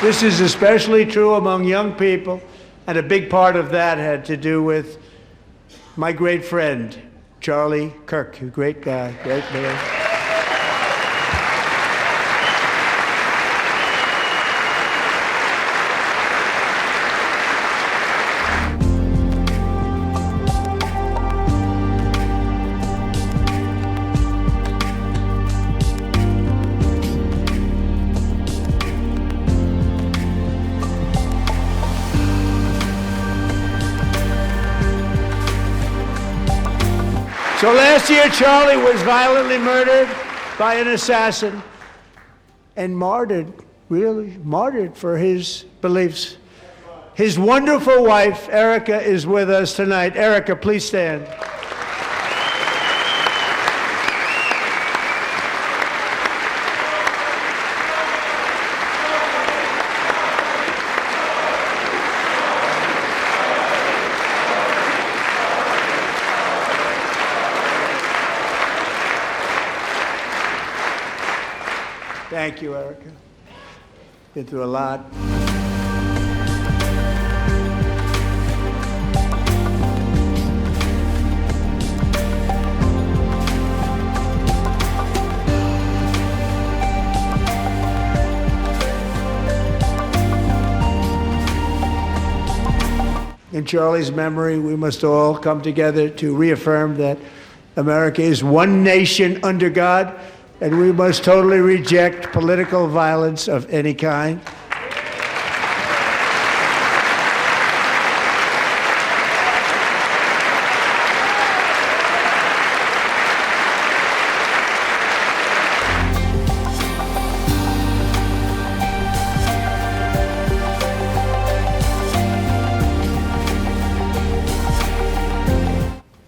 This is especially true among young people, and a big part of that had to do with my great friend, Charlie Kirk, a great guy, great man. So last year, Charlie was violently murdered by an assassin and martyred, really martyred for his beliefs. His wonderful wife, Erika, is with us tonight. Erika, please stand. Thank you, Erika. Been through a lot. In Charlie's memory, we must all come together to reaffirm that America is one nation under God, and we must totally reject political violence of any kind.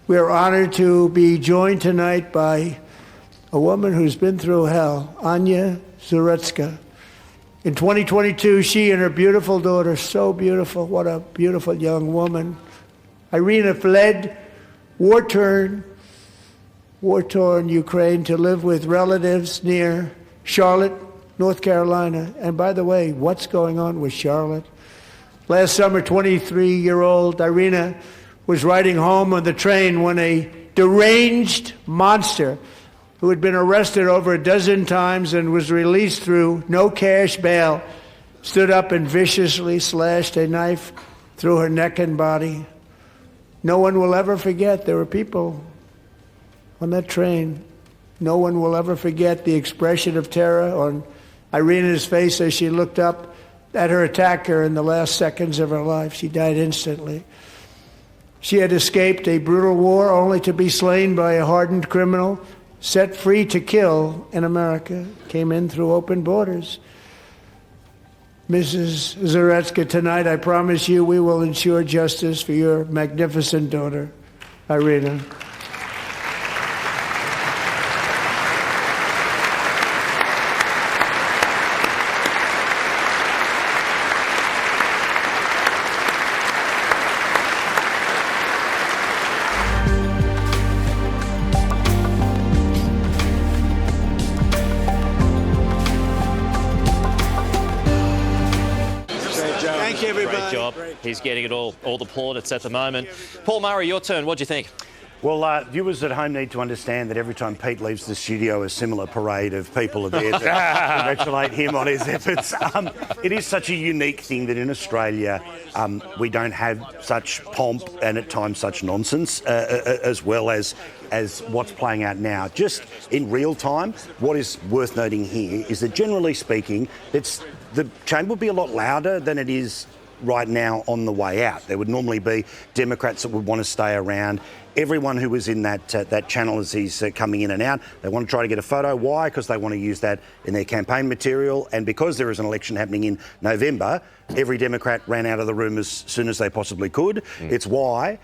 We are honored to be joined tonight by a woman who's been through hell, Anna Zarutska. In 2022, she and her beautiful daughter, so beautiful, what a beautiful young woman, Iryna fled war-torn Ukraine to live with relatives near Charlotte, North Carolina. And by the way, what's going on with Charlotte? Last summer, 23-year-old Iryna was riding home on the train when a deranged monster who had been arrested over a dozen times and was released through no cash bail, stood up and viciously slashed a knife through her neck and body. No one will ever forget. There were people on that train. No one will ever forget the expression of terror on Iryna's face as she looked up at her attacker in the last seconds of her life. She died instantly. She had escaped a brutal war only to be slain by a hardened criminal, set free to kill in America, came in through open borders. Mrs. Zarutska, tonight I promise you we will ensure justice for your magnificent daughter, Iryna. Great job. He's getting it all the plaudits at the moment. Paul Murray, your turn. What do you think? Well, viewers at home need to understand that every time Pete leaves the studio, a similar parade of people are there to congratulate him on his efforts. It is such a unique thing that in Australia we don't have such pomp and at times such nonsense, as well as what's playing out now. Just in real time, what is worth noting here is that generally speaking, the chamber would be a lot louder than it is right now on the way out. There would normally be Democrats that would want to stay around. Everyone who was in that channel as he's coming in and out, they want to try to get a photo. Why? Because they want to use that in their campaign material. And because there is an election happening in November, every Democrat ran out of the room as soon as they possibly could. It's why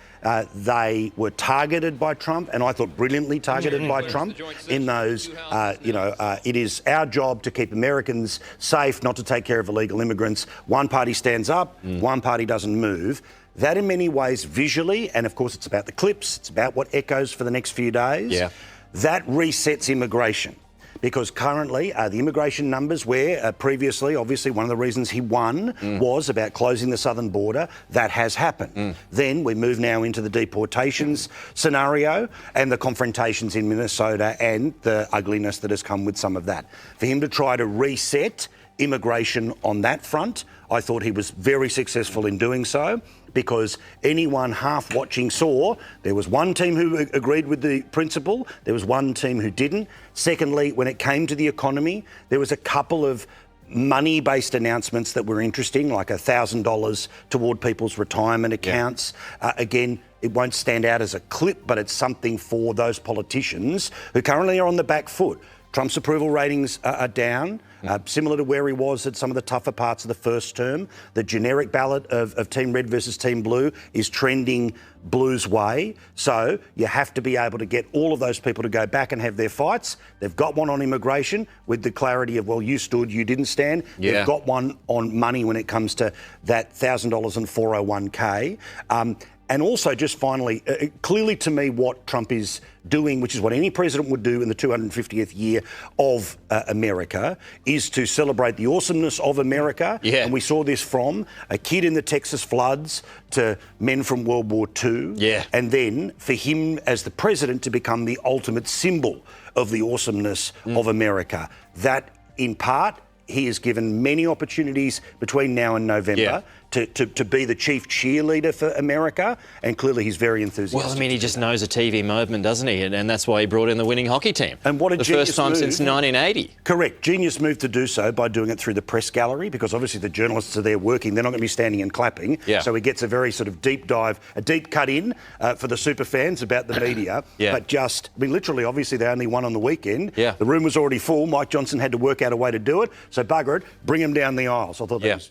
they were targeted by Trump, and I thought brilliantly targeted by Trump in those, it is our job to keep Americans safe, not to take care of illegal immigrants. One party stands up, one party doesn't move. That in many ways visually, and of course it's about the clips, it's about what echoes for the next few days, that resets immigration. because currently the immigration numbers where previously, obviously, one of the reasons he won was about closing the southern border. That has happened. Then we move now into the deportations scenario and the confrontations in Minnesota and the ugliness that has come with some of that. For him to try to reset immigration on that front, I thought he was very successful in doing so, because anyone half watching saw there was one team who agreed with the principle, there was one team who didn't. Secondly, when it came to the economy, there was a couple of money-based announcements that were interesting, like $1,000 toward people's retirement accounts. Again, it won't stand out as a clip, but it's something for those politicians who currently are on the back foot. Trump's approval ratings are down, similar to where he was at some of the tougher parts of the first term. The generic ballot of Team Red versus Team Blue is trending Blue's way. So you have to be able to get all of those people to go back and have their fights. They've got one on immigration with the clarity of, well, you stood, you didn't stand. They've got one on money when it comes to that $1,000 and 401k. And also, just finally, clearly to me what Trump is doing, which is what any president would do in the 250th year of America, is to celebrate the awesomeness of America. And we saw this from a kid in the Texas floods to men from World War II. And then for him as the president to become the ultimate symbol of the awesomeness of America. That, in part, he has given many opportunities between now and November to be the chief cheerleader for America, and clearly he's very enthusiastic. Well, I mean, he just knows a TV movement, doesn't he? And that's why he brought in the winning hockey team. And what a the genius first time move. since 1980. Correct. Genius move to do so by doing it through the press gallery, because obviously the journalists are there working. They're not going to be standing and clapping. So he gets a very sort of deep dive, a deep cut in for the super fans about the media. But just, I mean, literally, obviously they only won on the weekend. The room was already full. Mike Johnson had to work out a way to do it. So bugger it, bring him down the aisle. So I thought that was...